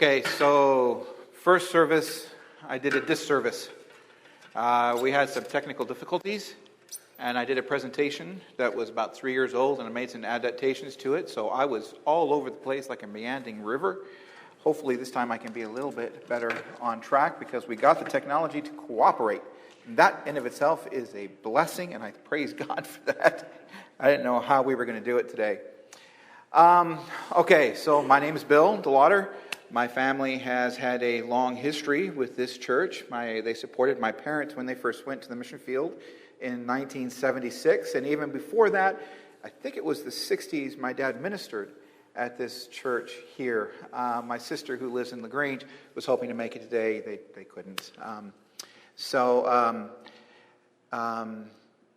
Okay, so first service, I did a disservice. We had some technical difficulties, and I did a presentation that was about 3 years old, and I made some adaptations to it, so I was all over the place like a meandering river. Hopefully this time I can be a little bit better on track, because we got the technology to cooperate. And that in of itself is a blessing, and I praise God for that. I didn't know how we were going to do it today. Okay, so my name is Bill DeLauder. My family has had a long history with this church. They supported my parents when they first went to the mission field in 1976. And even before that, I think it was the 60s, my dad ministered at this church here. My sister, who lives in LaGrange, was hoping to make it today. They couldn't.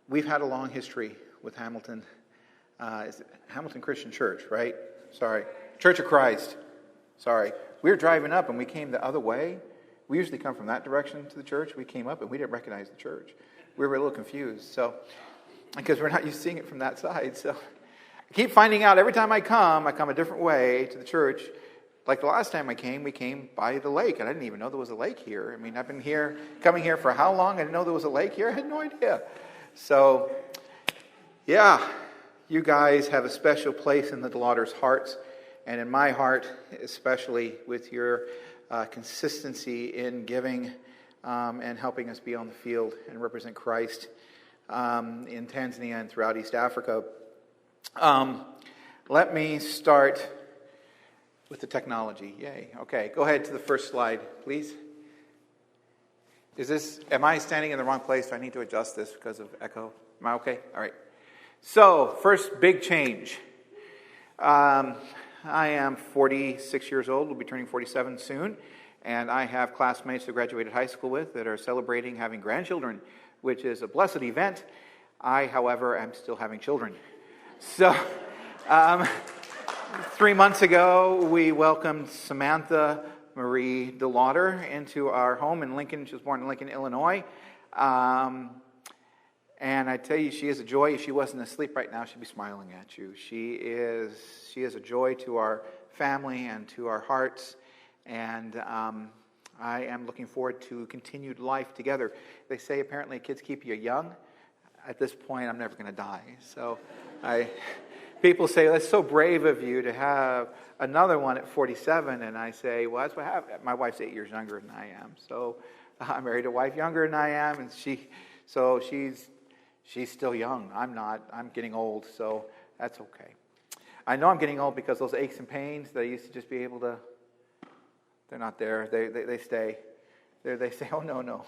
We've had a long history with Hamilton. Is it Hamilton Christian Church, right? Sorry. Church of Christ. Sorry. We were driving up and we came the other way. We usually come from that direction to the church. We came up and we didn't recognize the church. We were a little confused. So, because we're not used to seeing it from that side. So, I keep finding out every time I come a different way to the church. Like the last time we came by the lake. And I didn't even know there was a lake here. I mean, I've been coming here for how long? I didn't know there was a lake here. I had no idea. So, yeah, you guys have a special place in the DeLauder's hearts. And in my heart, especially with your consistency in giving and helping us be on the field and represent Christ in Tanzania and throughout East Africa. Let me start with the technology. Yay. Okay, go ahead to the first slide, please. Am I standing in the wrong place? Do I need to adjust this because of echo? Am I okay? All right. So, first big change. I am 46 years old. We'll be turning 47 soon. And I have classmates that I graduated high school with that are celebrating having grandchildren, which is a blessed event. I, however, am still having children. So, 3 months ago, we welcomed Samantha Marie DeLauder into our home in Lincoln. She was born in Lincoln, Illinois. And I tell you, she is a joy. If she wasn't asleep right now, she'd be smiling at you. She is a joy to our family and to our hearts. And I am looking forward to continued life together. They say apparently kids keep you young. At this point, I'm never going to die. So people say, that's so brave of you to have another one at 47. And I say, well, that's what happened. My wife's 8 years younger than I am. So I married a wife younger than I am. And she's still young. I'm not. I'm getting old, so that's okay. I know I'm getting old because those aches and pains that I used to just be able to, they're not there. They stay. They say, oh, no.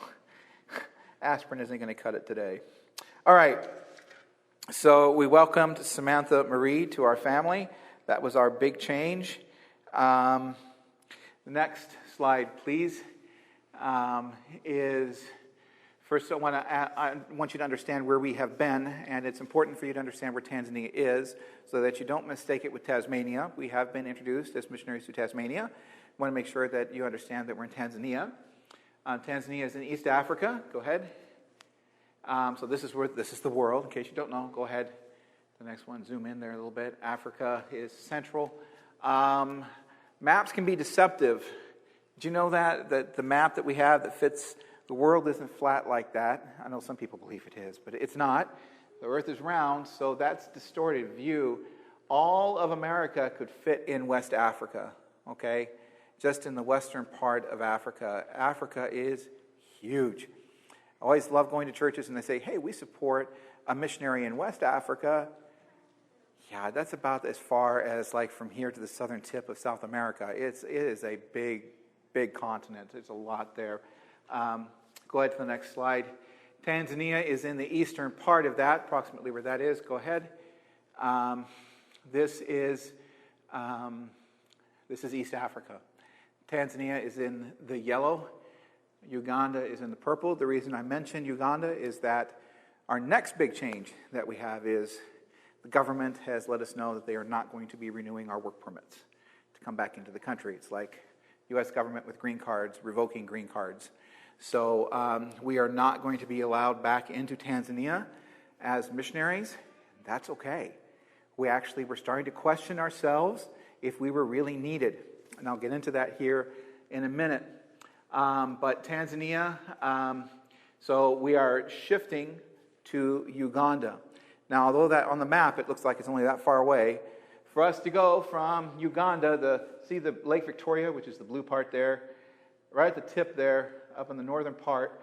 Aspirin isn't going to cut it today. All right. So we welcomed Samantha Marie to our family. That was our big change. The next slide, please, is... First, I want you to understand where we have been, and it's important for you to understand where Tanzania is so that you don't mistake it with Tasmania. We have been introduced as missionaries to Tasmania. I want to make sure that you understand that we're in Tanzania. Tanzania is in East Africa. Go ahead. So this is the world. In case you don't know, go ahead. The next one, zoom in there a little bit. Africa is central. Maps can be deceptive. Did you know that the map that we have that fits... The world isn't flat like that. I know some people believe it is, but it's not. The earth is round, so that's a distorted view. All of America could fit in West Africa, okay? Just in the western part of Africa. Africa is huge. I always love going to churches and they say, hey, we support a missionary in West Africa. Yeah, that's about as far as like from here to the southern tip of South America. It is a big continent. There's a lot there. Go ahead to the next slide. Tanzania is in the eastern part of that, approximately where that is. Go ahead. This is East Africa. Tanzania is in the yellow. Uganda is in the purple. The reason I mentioned Uganda is that our next big change that we have is the government has let us know that they are not going to be renewing our work permits to come back into the country. It's like U.S. government with green cards, revoking green cards. So we are not going to be allowed back into Tanzania as missionaries. That's okay. We actually were starting to question ourselves if we were really needed. And I'll get into that here in a minute. But Tanzania, so we are shifting to Uganda. Now, although that on the map it looks like it's only that far away, for us to go from Uganda, see the Lake Victoria, which is the blue part there, right at the tip there, up in the northern part,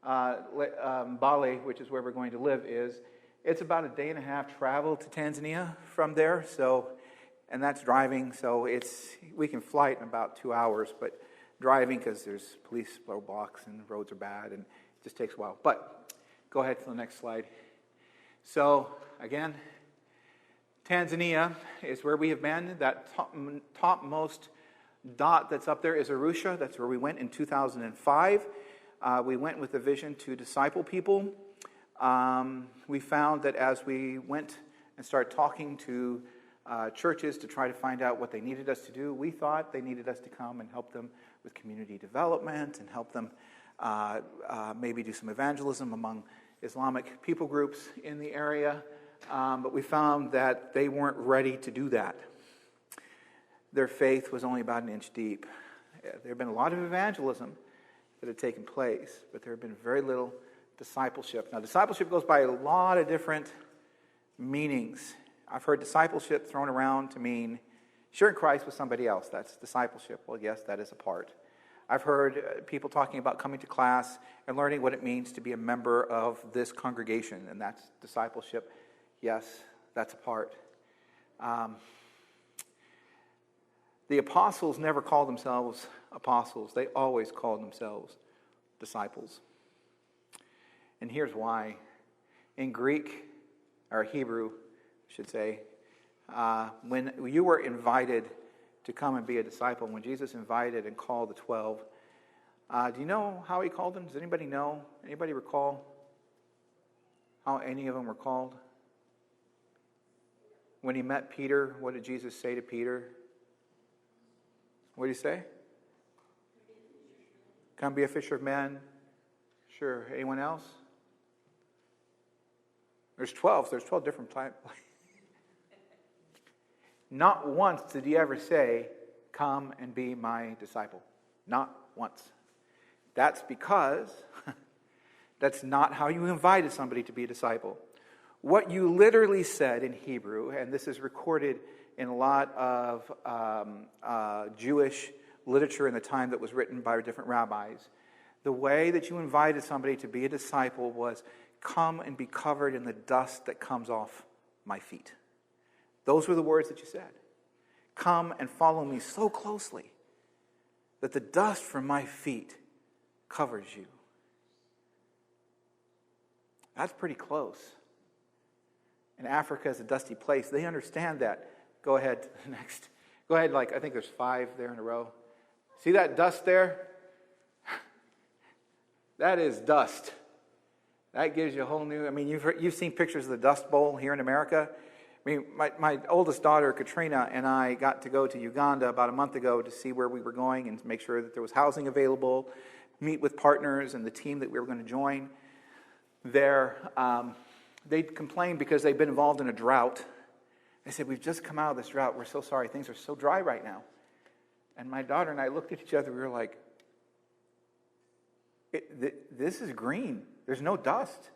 Bali, which is where we're going to live, it's about a day and a half travel to Tanzania from there. So, and that's driving. So we can flight in about 2 hours, but driving because there's police roadblocks and the roads are bad and it just takes a while. But go ahead to the next slide. So again, Tanzania is where we have been. That topmost dot that's up there is Arusha. That's where we went in 2005. We went with a vision to disciple people. We found that as we went and started talking to churches to try to find out what they needed us to do, we thought they needed us to come and help them with community development and help them maybe do some evangelism among Islamic people groups in the area. But we found that they weren't ready to do that. Their faith was only about an inch deep. There had been a lot of evangelism that had taken place, but there had been very little discipleship. Now, discipleship goes by a lot of different meanings. I've heard discipleship thrown around to mean sharing Christ with somebody else. That's discipleship. Well, yes, that is a part. I've heard people talking about coming to class and learning what it means to be a member of this congregation, and that's discipleship. Yes, that's a part. The apostles never called themselves apostles. They always called themselves disciples. And here's why. In Greek, or Hebrew, I should say, when you were invited to come and be a disciple, when Jesus invited and called the 12, do you know how he called them? Does anybody know? Anybody recall how any of them were called? When he met Peter, what did Jesus say to Peter? What did he say? Come be a fisher of men. Sure. Anyone else? There's 12. There's 12 different types. Not once did he ever say, come and be my disciple. Not once. That's because that's not how you invited somebody to be a disciple. What you literally said in Hebrew, and this is recorded in a lot of Jewish literature in the time that was written by different rabbis, the way that you invited somebody to be a disciple was, come and be covered in the dust that comes off my feet. Those were the words that you said. Come and follow me so closely that the dust from my feet covers you. That's pretty close. And Africa is a dusty place. They understand that. Go ahead to the next. Go ahead, I think there's 5 there in a row. See that dust there? That is dust. That gives you a whole new, you've seen pictures of the Dust Bowl here in America. My oldest daughter, Katrina, and I got to go to Uganda about a month ago to see where we were going and make sure that there was housing available, meet with partners and the team that we were going to join there. They complained because they'd been involved in a drought. They said, we've just come out of this drought. We're so sorry. Things are so dry right now. And my daughter and I looked at each other. We were like, this is green. There's no dust.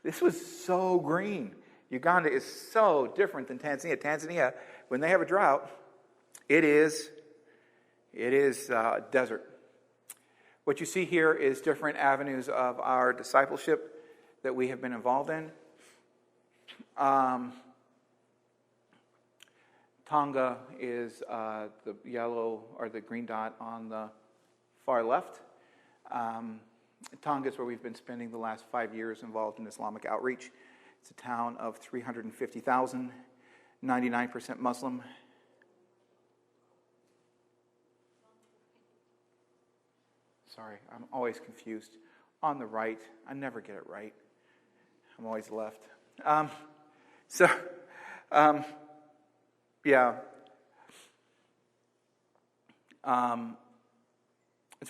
This was so green. Uganda is so different than Tanzania. Tanzania, when they have a drought, it is desert. What you see here is different avenues of our discipleship that we have been involved in. Tonga is the yellow or the green dot on the far left. Tonga is where we've been spending the last 5 years involved in Islamic outreach. It's a town of 350,000, 99% Muslim. Sorry, I'm always confused. On the right, I never get it right. I'm always left. It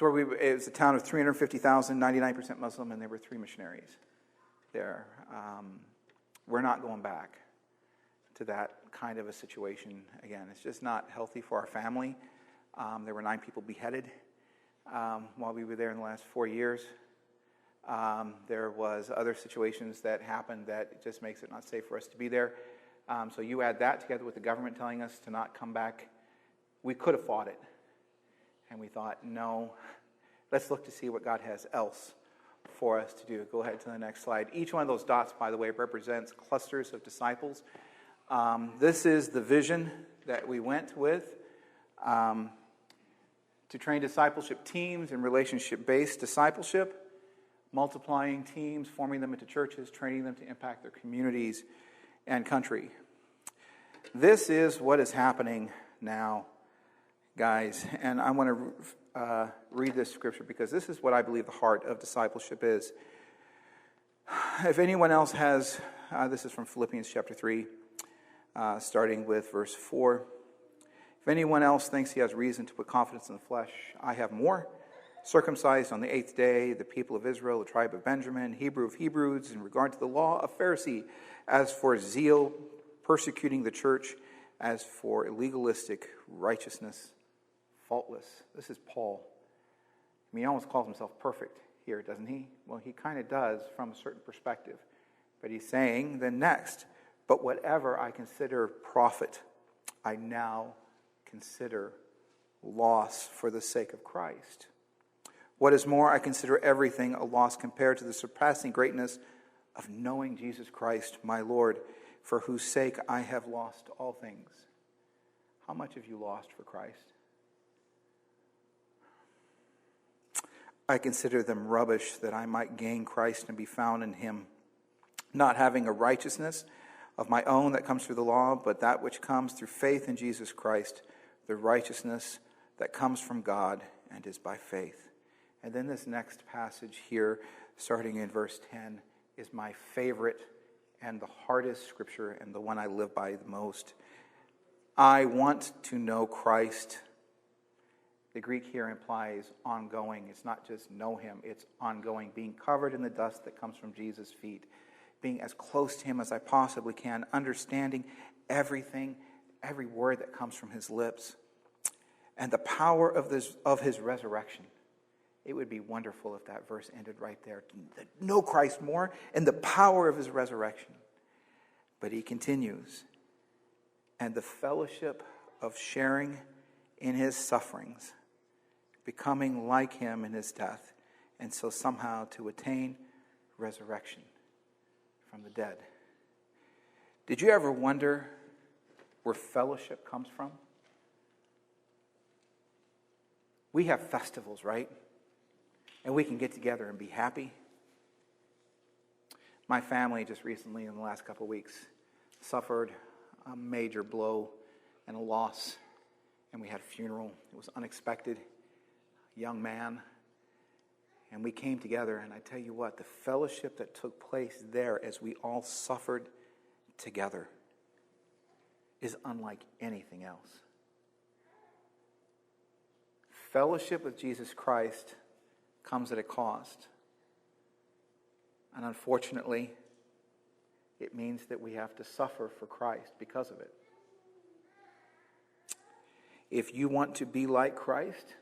was a town of 350,000, 99% Muslim, and there were 3 missionaries there. We're not going back to that kind of a situation again. It's just not healthy for our family. There were 9 people beheaded while we were there in the last 4 years. There was other situations that happened that just makes it not safe for us to be there. So you add that together with the government telling us to not come back. We could have fought it. And we thought, no, let's look to see what God has else for us to do. Go ahead to the next slide. Each one of those dots, by the way, represents clusters of disciples. This is the vision that we went with. To train discipleship teams and relationship-based discipleship, multiplying teams, forming them into churches, training them to impact their communities and country. This is what is happening now, guys. And I want to read this scripture because this is what I believe the heart of discipleship is. If anyone else has, this is from Philippians chapter 3, starting with verse 4. If anyone else thinks he has reason to put confidence in the flesh, I have more. Circumcised on the 8th day, the people of Israel, the tribe of Benjamin, Hebrew of Hebrews, in regard to the law, a Pharisee, as for zeal, persecuting the church, as for legalistic righteousness, faultless. This is Paul. I mean, he almost calls himself perfect here, doesn't he? Well, he kind of does from a certain perspective. But he's saying, then next, but whatever I consider profit, I now consider loss for the sake of Christ. What is more, I consider everything a loss compared to the surpassing greatness of knowing Jesus Christ, my Lord, for whose sake I have lost all things. How much have you lost for Christ? I consider them rubbish that I might gain Christ and be found in him, not having a righteousness of my own that comes through the law, but that which comes through faith in Jesus Christ, the righteousness that comes from God and is by faith. And then this next passage here, starting in verse 10, is my favorite and the hardest scripture and the one I live by the most. I want to know Christ. The Greek here implies ongoing. It's not just know him, it's ongoing. Being covered in the dust that comes from Jesus' feet. Being as close to him as I possibly can. Understanding everything, every word that comes from his lips. And the power of his resurrection. It would be wonderful if that verse ended right there. Know Christ more and the power of his resurrection. But he continues. And the fellowship of sharing in his sufferings, becoming like him in his death, and so somehow to attain resurrection from the dead. Did you ever wonder where fellowship comes from? We have festivals, right? And we can get together and be happy. My family just recently, in the last couple of weeks, suffered a major blow and a loss. And we had a funeral. It was unexpected. A young man. And we came together, and I tell you what, the fellowship that took place there as we all suffered together is unlike anything else. Fellowship with Jesus Christ comes at a cost. And unfortunately, it means that we have to suffer for Christ because of it. If you want to be like Christ,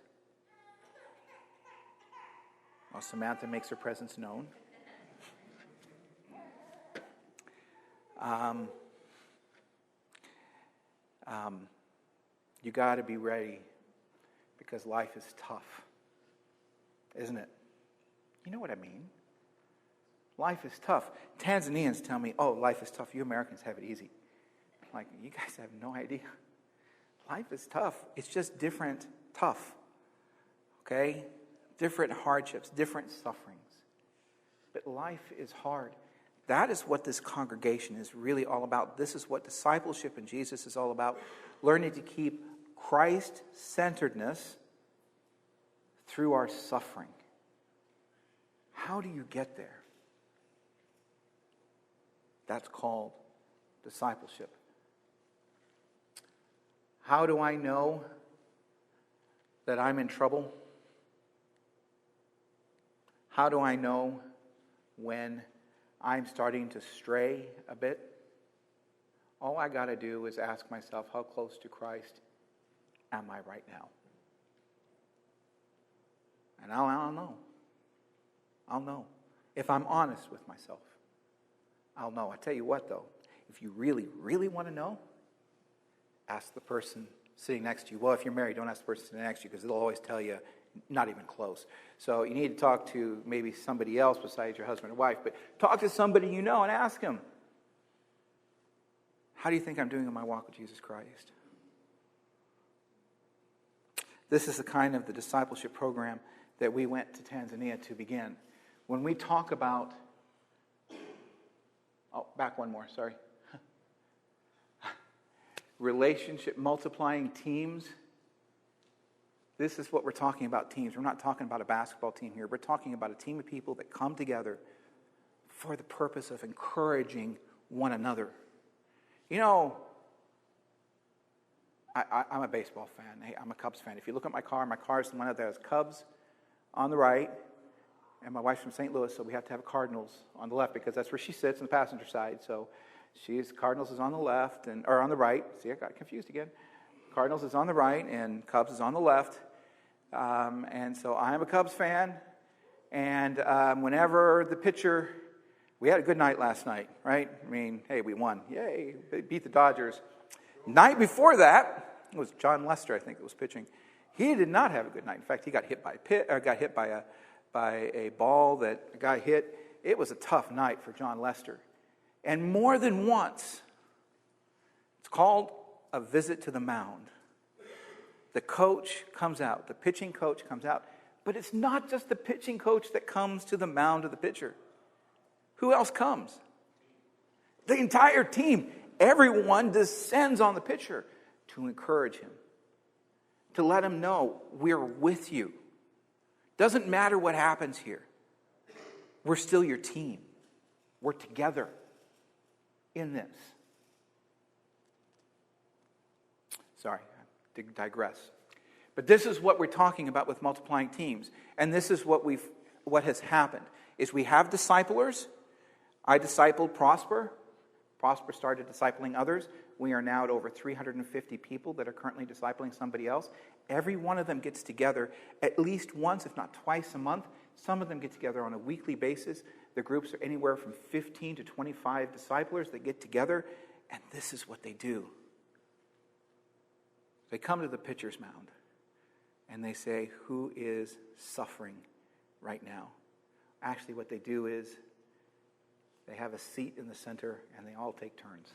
well, Samantha makes her presence known. You got to be ready because life is tough, isn't it? You know what I mean? Life is tough. Tanzanians tell me, oh, life is tough. You Americans have it easy. I'm like, you guys have no idea. Life is tough. It's just different tough. Okay? Different hardships, different sufferings. But life is hard. That is what this congregation is really all about. This is what discipleship in Jesus is all about. Learning to keep Christ-centeredness through our suffering. How do you get there? That's called discipleship. How do I know that I'm in trouble? How do I know when I'm starting to stray a bit? All I got to do is ask myself, how close to Christ am I right now? And I'll know. I'll know. If I'm honest with myself, I'll know. I tell you what, though, if you really, really want to know, ask the person sitting next to you. Well, if you're married, don't ask the person sitting next to you because they'll always tell you not even close. So you need to talk to maybe somebody else besides your husband or wife, but talk to somebody you know and ask them, how do you think I'm doing in my walk with Jesus Christ? This is the kind of the discipleship program that we went to Tanzania to begin. When we talk about, back one more, sorry. Relationship, multiplying teams. This is what we're talking about, teams. We're not talking about a basketball team here. We're talking about a team of people that come together for the purpose of encouraging one another. You know, I'm a baseball fan. Hey, I'm a Cubs fan. If you look at my car is the one that has Cubs on the right, and my wife's from St. Louis, so we have to have Cardinals on the left because that's where she sits on the passenger side. So Cardinals is on the left, or on the right. See, I got confused again. Cardinals is on the right, and Cubs is on the left. And so I'm a Cubs fan, and whenever the pitcher... We had a good night last night, right? I mean, hey, we won. Yay, they beat the Dodgers. Night before that, it was John Lester, I think, that was pitching. He did not have a good night. In fact, he got hit by a ball that a guy hit. It was a tough night for John Lester. And more than once, it's called a visit to the mound. The coach comes out, the pitching coach comes out, but it's not just the pitching coach that comes to the mound of the pitcher. Who else comes? The entire team. Everyone descends on the pitcher to encourage him, to let him know we're with you. Doesn't matter what happens here. We're still your team. We're together in this. Sorry, I digress. But this is what we're talking about with multiplying teams. And this is what has happened, is we have disciplers. I discipled Prosper. Prosper started discipling others. We are now at over 350 people that are currently discipling somebody else. Every one of them gets together at least once, if not twice a month. Some of them get together on a weekly basis. The groups are anywhere from 15 to 25 disciplers that get together, and this is what they do. They come to the pitcher's mound, and they say, who is suffering right now? Actually, what they do is they have a seat in the center, and they all take turns.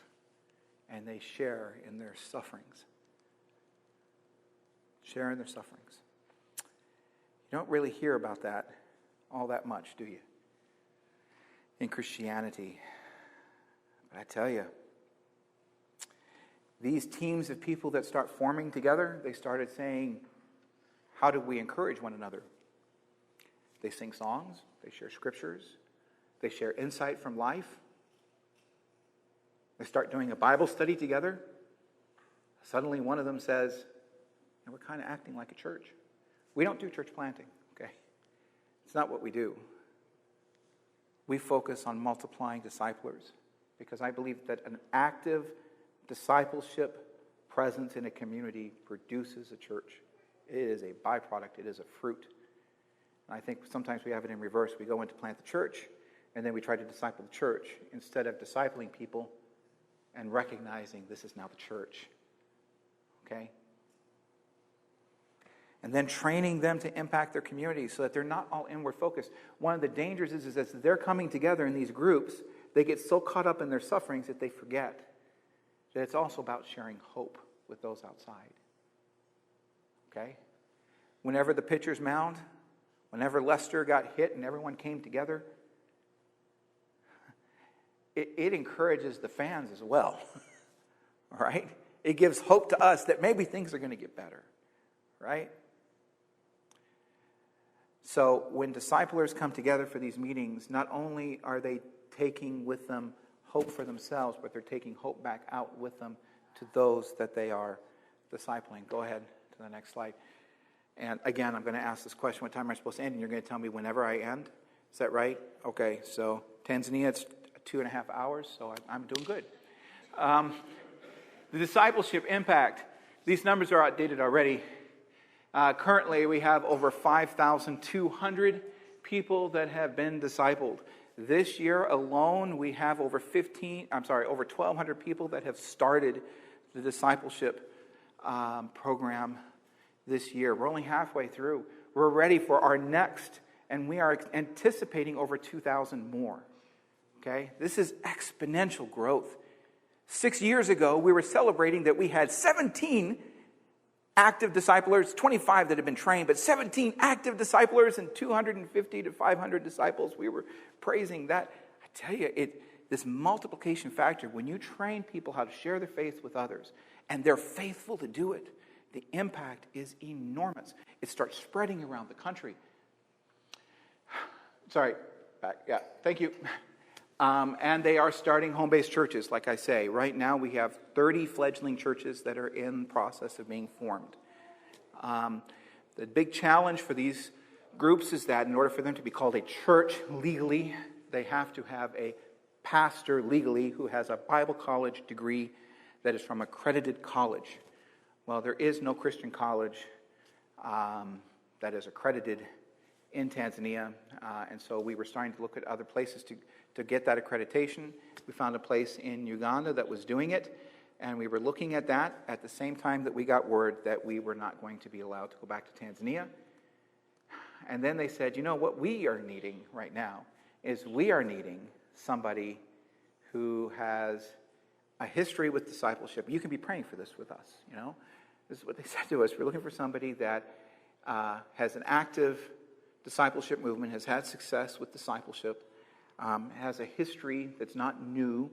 And they share in their sufferings. Share in their sufferings. You don't really hear about that all that much, do you? In Christianity. But I tell you, these teams of people that start forming together, they started saying, how do we encourage one another? They sing songs, they share scriptures, they share insight from life. They start doing a Bible study together. Suddenly one of them says, we're kind of acting like a church. We don't do church planting, okay? It's not what we do. We focus on multiplying disciplers because I believe that an active discipleship presence in a community produces a church. It is a byproduct. It is a fruit. And I think sometimes we have it in reverse. We go in to plant the church, and then we try to disciple the church instead of discipling people and recognizing this is now the church. Okay? And then training them to impact their community so that they're not all inward focused. One of the dangers is as they're coming together in these groups, they get so caught up in their sufferings that they forget that it's also about sharing hope with those outside. Okay? Whenever the pitcher's mound, whenever Lester got hit and everyone came together, it encourages the fans as well. All right? It gives hope to us that maybe things are going to get better. Right? So when disciplers come together for these meetings, not only are they taking with them hope for themselves, but they're taking hope back out with them to those that they are discipling. Go ahead to the next slide. And again, I'm going to ask this question, what time am I supposed to end? And you're going to tell me whenever I end. Is that right? Okay, so Tanzania, it's 2.5 hours, so I'm doing good. The discipleship impact. These numbers are outdated already. Currently, we have over 5,200 people that have been discipled. This year alone, we have over 1,200 people that have started the discipleship program this year. We're only halfway through. We're ready for our next, and we are anticipating over 2,000 more. Okay? This is exponential growth. 6 years ago, we were celebrating that we had 17 active disciplers, 25 that had been trained, but 17 active disciplers and 250 to 500 disciples. We were praising that. I tell you, this multiplication factor, when you train people how to share their faith with others, and they're faithful to do it, the impact is enormous. It starts spreading around the country. Sorry, back. Yeah, thank you. And they are starting home-based churches, like I say. Right now we have 30 fledgling churches that are in the process of being formed. The big challenge for these groups is that in order for them to be called a church legally, they have to have a pastor legally who has a Bible college degree that is from accredited college. Well, there is no Christian college that is accredited in Tanzania, and so we were starting to look at other places to get that accreditation. We found a place in Uganda that was doing it, and we were looking at that at the same time that we got word that we were not going to be allowed to go back to Tanzania. And then they said, you know, what we are needing right now is we are needing somebody who has a history with discipleship. You can be praying for this with us, you know. This is what they said to us. We're looking for somebody that has an active discipleship movement, has had success with discipleship, has a history that's not new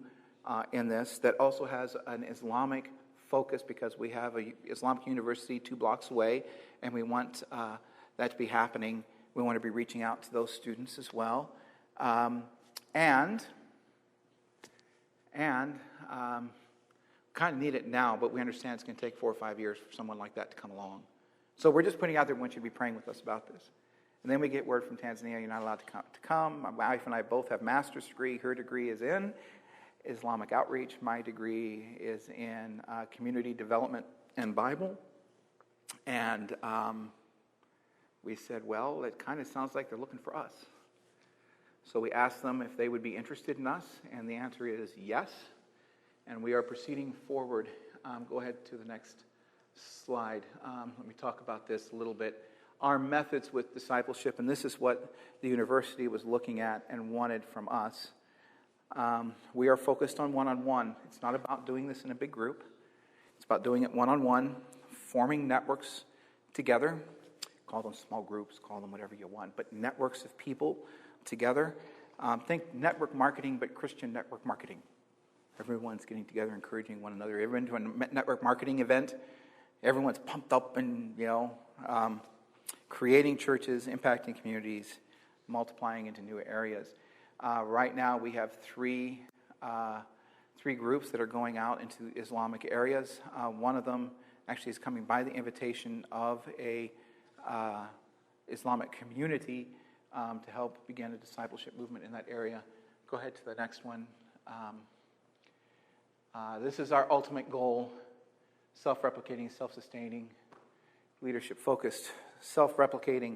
in this, that also has an Islamic focus because we have an Islamic university 2 blocks away, and we want that to be happening. We want to be reaching out to those students as well. And kind of need it now, but we understand it's going to take 4 or 5 years for someone like that to come along. So we're just putting out there, we want you to be praying with us about this. And then we get word from Tanzania, you're not allowed to come. My wife and I both have master's degree. Her degree is in Islamic outreach. My degree is in community development and Bible. And we said, well, it kind of sounds like they're looking for us. So we asked them if they would be interested in us, and the answer is yes. And we are proceeding forward. Go ahead to the next slide. Let me talk about this a little bit. Our methods with discipleship, and this is what the university was looking at and wanted from us. We are focused on one-on-one. It's not about doing this in a big group. It's about doing it one-on-one, forming networks together. Call them small groups, call them whatever you want, but networks of people together. Think network marketing, but Christian network marketing. Everyone's getting together, encouraging one another. Everyone to a network marketing event. Everyone's pumped up and, creating churches, impacting communities, multiplying into new areas. Right now, we have three groups that are going out into Islamic areas. One of them actually is coming by the invitation of a Islamic community to help begin a discipleship movement in that area. Go ahead to the next one. This is our ultimate goal: self-replicating, self-sustaining, leadership-focused. Self-replicating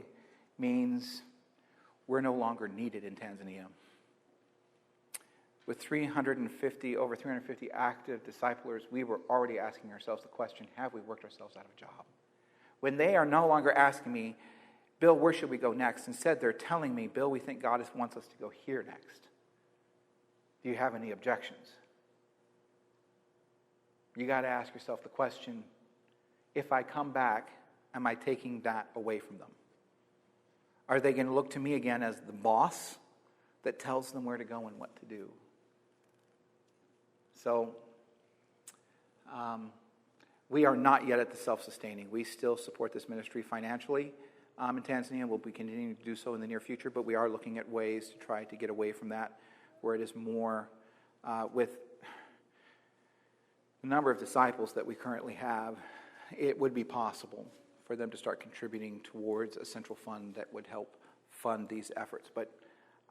means we're no longer needed in Tanzania. With over 350 active disciplers, we were already asking ourselves the question, have we worked ourselves out of a job? When they are no longer asking me, Bill, where should we go next? Instead, they're telling me, Bill, we think God wants us to go here next. Do you have any objections? You got to ask yourself the question, if I come back, am I taking that away from them? Are they going to look to me again as the boss that tells them where to go and what to do? So, we are not yet at the self-sustaining. We still support this ministry financially in Tanzania. We'll be continuing to do so in the near future, but we are looking at ways to try to get away from that, where it is more with the number of disciples that we currently have, it would be possible for them to start contributing towards a central fund that would help fund these efforts. But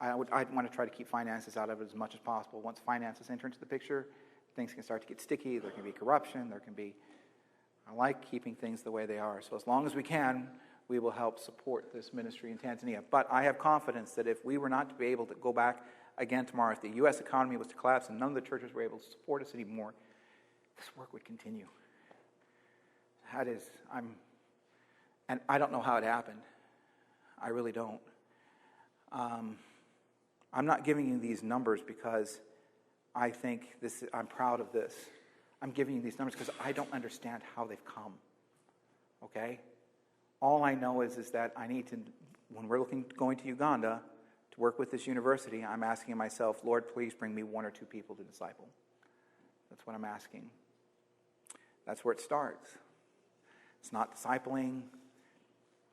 I'd want to try to keep finances out of it as much as possible. Once finances enter into the picture, things can start to get sticky. There can be corruption. I like keeping things the way they are. So as long as we can, we will help support this ministry in Tanzania. But I have confidence that if we were not to be able to go back again tomorrow, if the U.S. economy was to collapse and none of the churches were able to support us anymore, this work would continue. And I don't know how it happened. I really don't. I'm not giving you these numbers because I think I'm proud of this. I'm giving you these numbers because I don't understand how they've come. Okay? All I know is that I need to, when we're going to Uganda to work with this university, I'm asking myself, Lord, please bring me 1 or 2 people to disciple. That's what I'm asking. That's where it starts. It's not discipling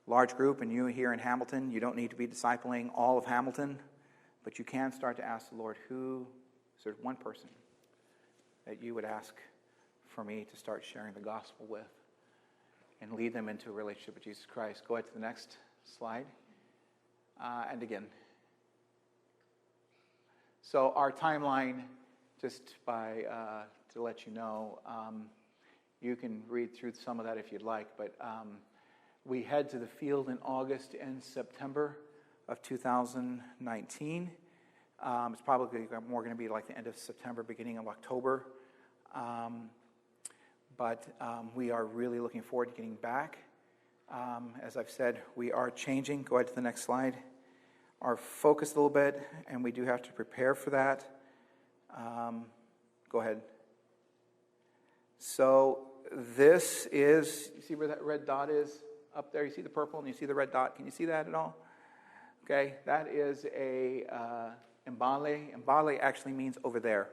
large group, and you here in Hamilton, you don't need to be discipling all of Hamilton, but you can start to ask the Lord, is there one person that you would ask for me to start sharing the gospel with and lead them into a relationship with Jesus Christ? Go ahead to the next slide. And again. So our timeline, just to let you know, you can read through some of that if you'd like, but we head to the field in August and September of 2019. It's probably more going to be like the end of September, beginning of October. But we are really looking forward to getting back. As I've said, we are changing. Go ahead to the next slide. Our focus a little bit, and we do have to prepare for that. Go ahead. So this is, you see where that red dot is up there? You see the purple and you see the red dot. Can you see that at all? Okay, that is a Mbale. Mbale actually means over there.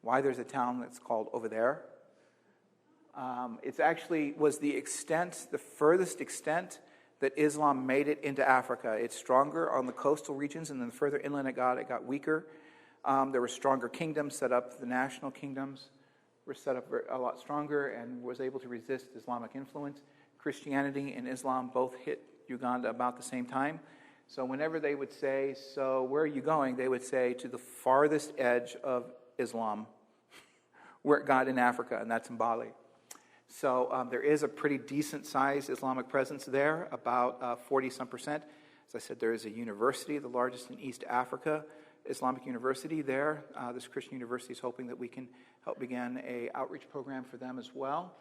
Why there's a town that's called over there? It's actually was the furthest extent that Islam made it into Africa. It's stronger on the coastal regions, and then the further inland it got weaker. There were stronger kingdoms set up. The national kingdoms were set up a lot stronger and was able to resist Islamic influence. Christianity and Islam both hit Uganda about the same time. So whenever they would say, so where are you going? They would say to the farthest edge of Islam, where it got in Africa, and that's in Bali. So there is a pretty decent-sized Islamic presence there, about 40-some%. As I said, there is a university, the largest in East Africa, Islamic University there. This Christian university is hoping that we can help begin an outreach program for them as well.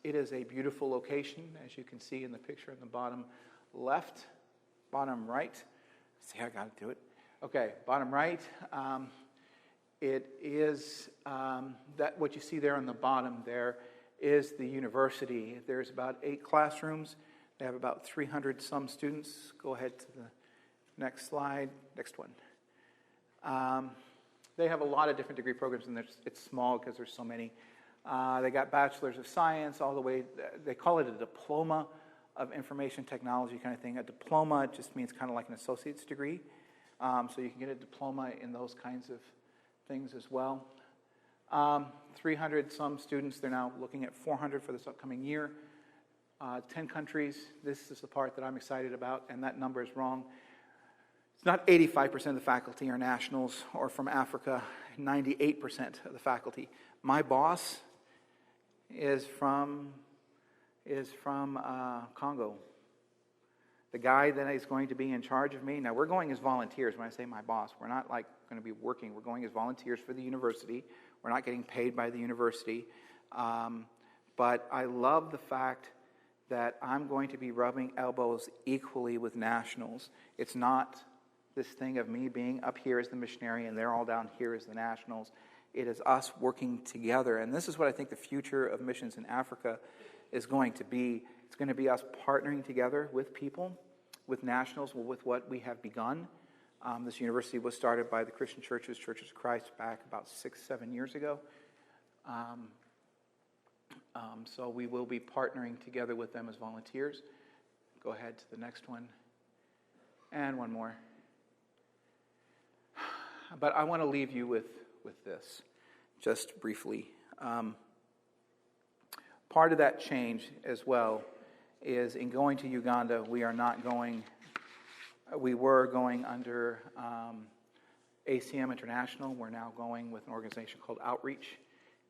It is a beautiful location, as you can see in the picture in the bottom left, bottom right. See, I got to do it. Okay, bottom right. It is that what you see there on the bottom there is the university. There's about 8 classrooms. They have about 300 some students. Go ahead to the next slide. Next one. They have a lot of different degree programs, and it's small because there's so many. They got bachelors of science all the way. They call it a diploma of information technology kind of thing. A diploma just means kind of like an associate's degree. So you can get a diploma in those kinds of things as well. 300 some students. They're now looking at 400 for this upcoming year. 10 countries. This is the part that I'm excited about, and that number is wrong. It's not 85% of the faculty are nationals or from Africa. 98% of the faculty. My boss is from Congo. The guy that is going to be in charge of me. Now we're going as volunteers. When I say my boss, we're not like going to be working. We're going as volunteers for the university. We're not getting paid by the university. But I love the fact that I'm going to be rubbing elbows equally with nationals. It's not this thing of me being up here as the missionary and they're all down here as the nationals. It is us working together. And this is what I think the future of missions in Africa is going to be. It's going to be us partnering together with people, with nationals, with what we have begun. This university was started by the Christian Churches of Christ, back about 6-7 years ago. So we will be partnering together with them as volunteers. Go ahead to the next one. And one more. But I want to leave you with this, just briefly. Part of that change as well is in going to Uganda, we were going under ACM International. We're now going with an organization called Outreach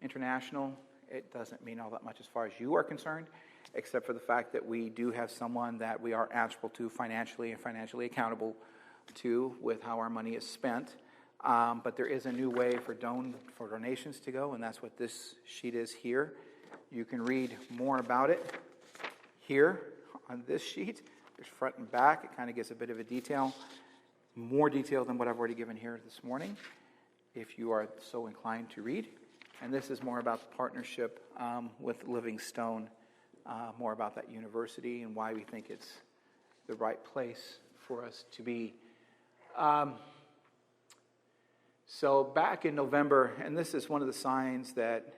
International. It doesn't mean all that much as far as you are concerned, except for the fact that we do have someone that we are answerable to financially and financially accountable to with how our money is spent. But there is a new way for donations to go, and that's what this sheet is here. You can read more about it here on this sheet. There's front and back. It kind of gives a bit of a detail, more detail than what I've already given here this morning, if you are so inclined to read. And this is more about the partnership with Livingstone, more about that university and why we think it's the right place for us to be. So back in November, and this is one of the signs that,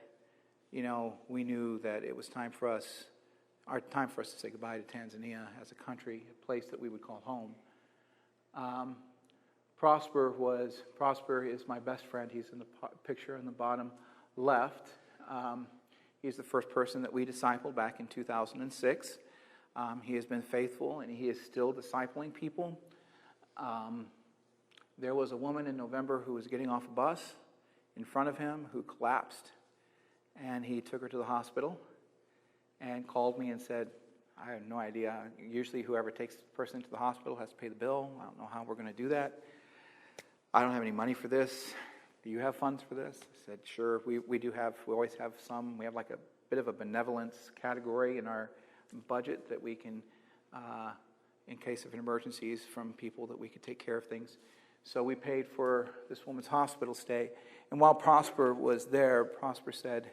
we knew that it was time for us to say goodbye to Tanzania as a country, a place that we would call home. Prosper is my best friend. He's in the picture on the bottom left. He's the first person that we discipled back in 2006. He has been faithful, and he is still discipling people. There was a woman in November who was getting off a bus in front of him who collapsed, and he took her to the hospital and called me and said, I have no idea. Usually whoever takes the person to the hospital has to pay the bill. I don't know how we're going to do that. I don't have any money for this. Do you have funds for this? I said, sure. We always have some. We have like a bit of a benevolence category in our budget that we can, in case of emergencies, from people that we could take care of things. So we paid for this woman's hospital stay. And while Prosper was there, Prosper said,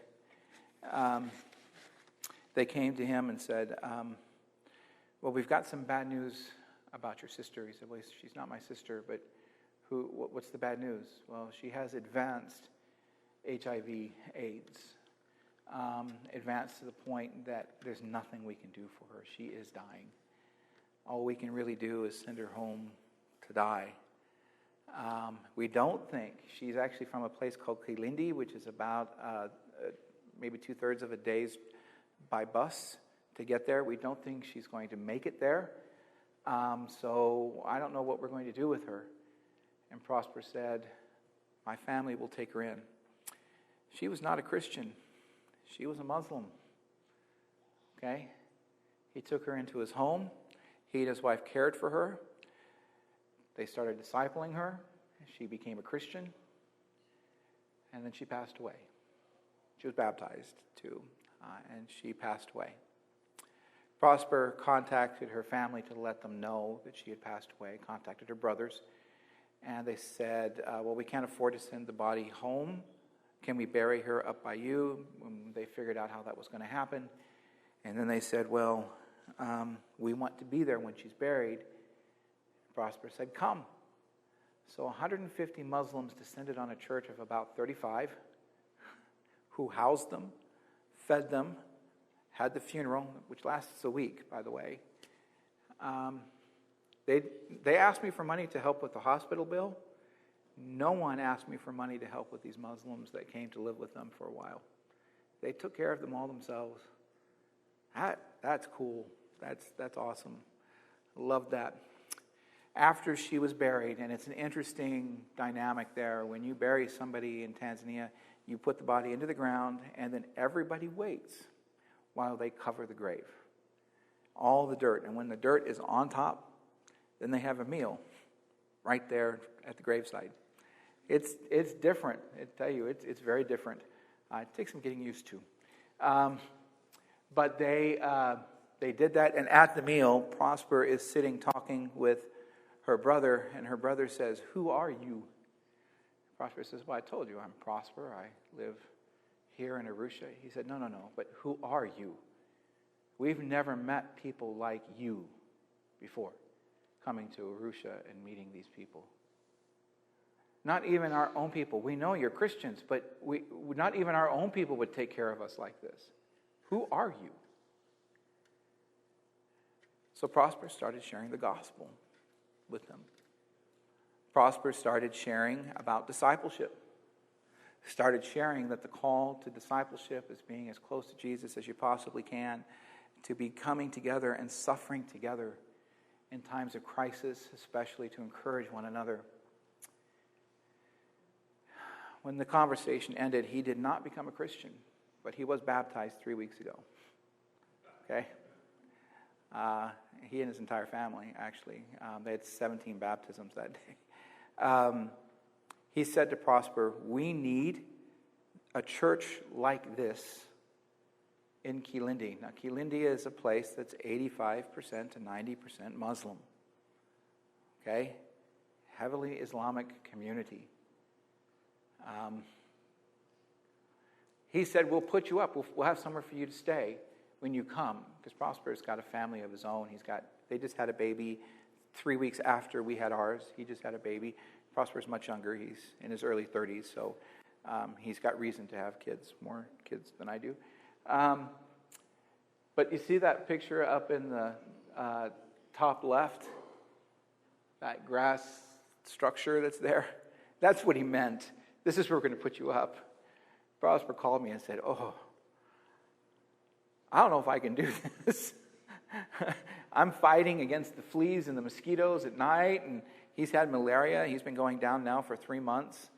they came to him and said, well, we've got some bad news about your sister. He said, well, she's not my sister, but what's the bad news? Well, she has advanced HIV/AIDS, advanced to the point that there's nothing we can do for her. She is dying. All we can really do is send her home to die. We don't think, she's actually from a place called Kilindi, which is about maybe 2/3 of a day's by bus to get there. We don't think she's going to make it there. So I don't know what we're going to do with her. And Prosper said, my family will take her in. She was not a Christian. She was a Muslim. Okay? He took her into his home. He and his wife cared for her. They started discipling her. She became a Christian. And then she passed away. She was baptized too. And she passed away. Prosper contacted her family to let them know that she had passed away, contacted her brothers, and they said, well, we can't afford to send the body home. Can we bury her up by you? And they figured out how that was going to happen. And then they said, well, we want to be there when she's buried. Prosper said, come. So 150 Muslims descended on a church of about 35 who housed them, fed them, had the funeral, which lasts a week, by the way. They asked me for money to help with the hospital bill. No one asked me for money to help with these Muslims that came to live with them for a while. They took care of them all themselves. That's cool. That's awesome. Love that. After she was buried, and it's an interesting dynamic there. When you bury somebody in Tanzania, you put the body into the ground, and then everybody waits while they cover the grave. All the dirt. And when the dirt is on top, then they have a meal right there at the graveside. It's different. I tell you, it's very different. It takes some getting used to. But they did that, and at the meal, Prosper is sitting talking with her brother, and her brother says, who are you? Prosper says, well, I told you, I'm Prosper. I live here in Arusha. He said, no, but who are you? We've never met people like you before, coming to Arusha and meeting these people. Not even our own people. We know you're Christians, but not even our own people would take care of us like this. Who are you? So Prosper started sharing the gospel with them. Prosper started sharing about discipleship. Started sharing that the call to discipleship is being as close to Jesus as you possibly can, to be coming together and suffering together in times of crisis, especially to encourage one another. when the conversation ended, he did not become a Christian, but he was baptized 3 weeks ago. Okay? He and his entire family, actually. They had 17 baptisms that day. He said to Prosper, we need a church like this in Kilindi. Now, Kilindi is a place that's 85% to 90% Muslim. Okay? Heavily Islamic community. He said, we'll put you up. We'll have somewhere for you to stay when you come. Because Prosper's got a family of his own. They just had a baby 3 weeks after we had ours. He just had a baby. Prosper's much younger. He's in his early 30s. So he's got reason to have kids, more kids than I do. But you see that picture up in the top left? That grass structure that's there? That's what he meant. This is where we're going to put you up. Prosper called me and said, I don't know if I can do this. I'm fighting against the fleas and the mosquitoes at night, and he's had malaria. He's been going down now for 3 months.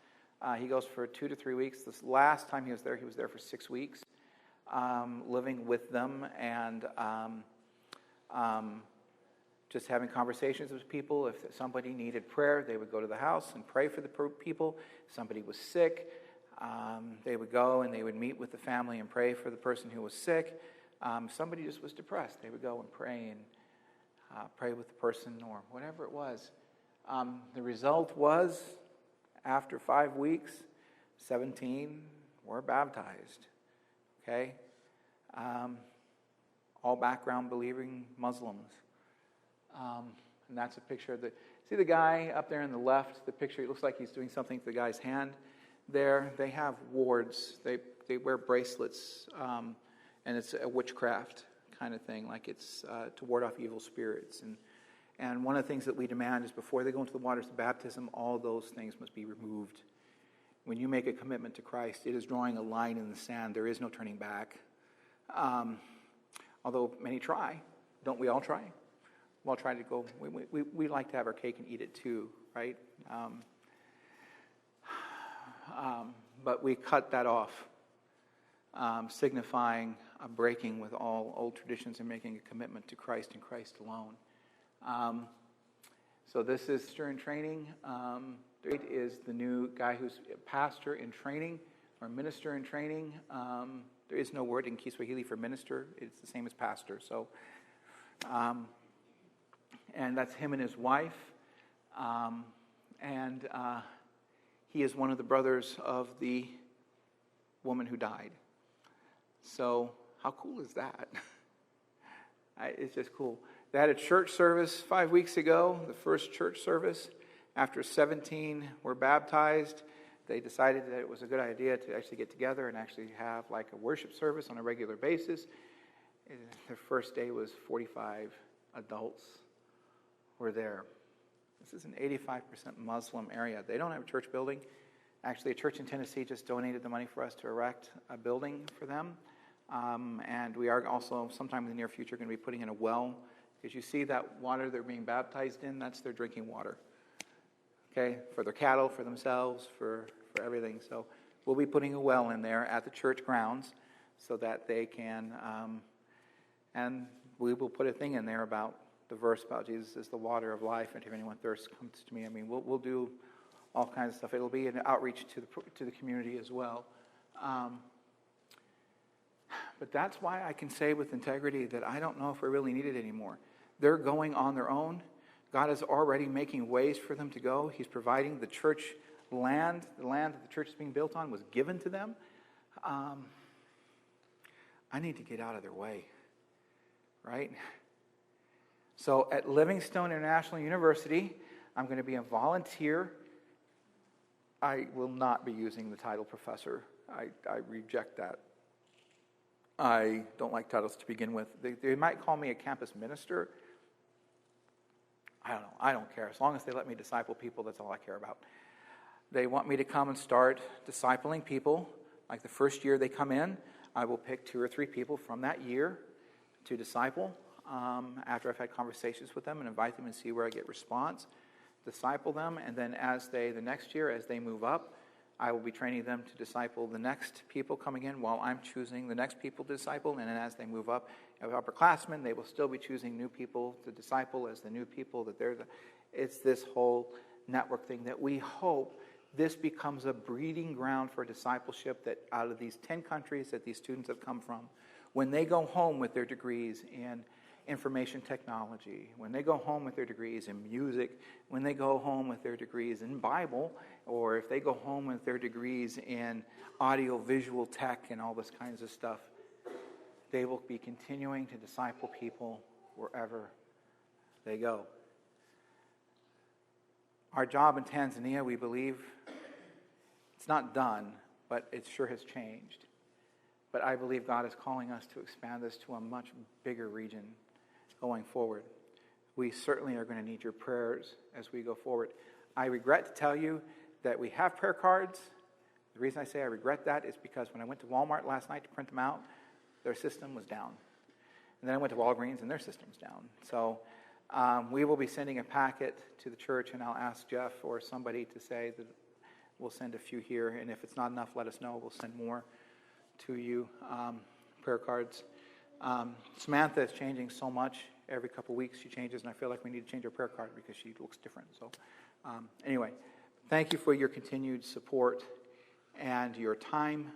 He goes for 2 to 3 weeks. This last time he was there for 6 weeks, living with them and just having conversations with people. If somebody needed prayer, they would go to the house and pray for the people. If somebody was sick, they would go and they would meet with the family and pray for the person who was sick. Somebody just was depressed. They would go and pray with the person or whatever it was. The result was, after 5 weeks, 17 were baptized. Okay? All background believing Muslims. And that's a picture of see the guy up there on the left, the picture, it looks like he's doing something to the guy's hand there. They have wards. They wear bracelets, and it's a witchcraft kind of thing, like it's to ward off evil spirits. And one of the things that we demand is before they go into the waters of baptism, all those things must be removed. When you make a commitment to Christ, it is drawing a line in the sand. There is no turning back. Although many try. Don't we all try? We all try to go. We like to have our cake and eat it too, right? But we cut that off, signifying a breaking with all old traditions and making a commitment to Christ and Christ alone. So this is Pastor in Training. It is the new guy who's a pastor in training or minister in training. There is no word in Kiswahili for minister. It's the same as pastor. So, and that's him and his wife. And he is one of the brothers of the woman who died. So how cool is that? It's just cool. They had a church service 5 weeks ago, the first church service. After 17 were baptized, they decided that it was a good idea to actually get together and actually have like a worship service on a regular basis. The first day was 45 adults were there. This is an 85% Muslim area. They don't have a church building. Actually, a church in Tennessee just donated the money for us to erect a building for them. And we are also, sometime in the near future, going to be putting in a well. Because you see that water they're being baptized in, that's their drinking water. Okay, for their cattle, for themselves, for everything. So we'll be putting a well in there at the church grounds so that they can, and we will put a thing in there about the verse about Jesus is the water of life, and if anyone thirsts, comes to me. I mean, we'll do all kinds of stuff. It'll be an outreach to the community as well. But that's why I can say with integrity that I don't know if we really need it anymore. They're going on their own. God is already making ways for them to go. He's providing the church land. The land that the church is being built on was given to them. I need to get out of their way, right? So at Livingstone International University, I'm going to be a volunteer. I will not be using the title professor. I reject that. I don't like titles to begin with. They might call me a campus minister. I don't know. I don't care. As long as they let me disciple people, that's all I care about. They want me to come and start discipling people. Like the first year they come in, I will pick 2 or 3 people from that year to disciple after I've had conversations with them and invite them and see where I get response. Disciple them, and then the next year, as they move up, I will be training them to disciple the next people coming in while I'm choosing the next people to disciple. And then as they move up, upperclassmen, they will still be choosing new people to disciple as the new people that it's this whole network thing that we hope this becomes a breeding ground for discipleship, that out of these 10 countries that these students have come from, when they go home with their degrees in information technology, when they go home with their degrees in music, when they go home with their degrees in Bible, or if they go home with their degrees in audio visual tech and all this kinds of stuff, they will be continuing to disciple people wherever they go. Our job in Tanzania, we believe, it's not done, but it sure has changed. But I believe God is calling us to expand this to a much bigger region going forward. We certainly are going to need your prayers as we go forward. I regret to tell you that we have prayer cards. The reason I say I regret that is because when I went to Walmart last night to print them out, their system was down. And then I went to Walgreens and their system's down. So we will be sending a packet to the church, and I'll ask Jeff or somebody to say that we'll send a few here. And if it's not enough, let us know. We'll send more to you, prayer cards. Samantha is changing so much. Every couple weeks she changes, and I feel like we need to change her prayer card because she looks different. So anyway, thank you for your continued support and your time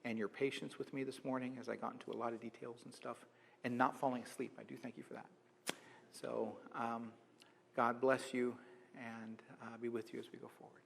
and your patience with me this morning as I got into a lot of details and stuff and not falling asleep. I do thank you for that. So God bless you and be with you as we go forward.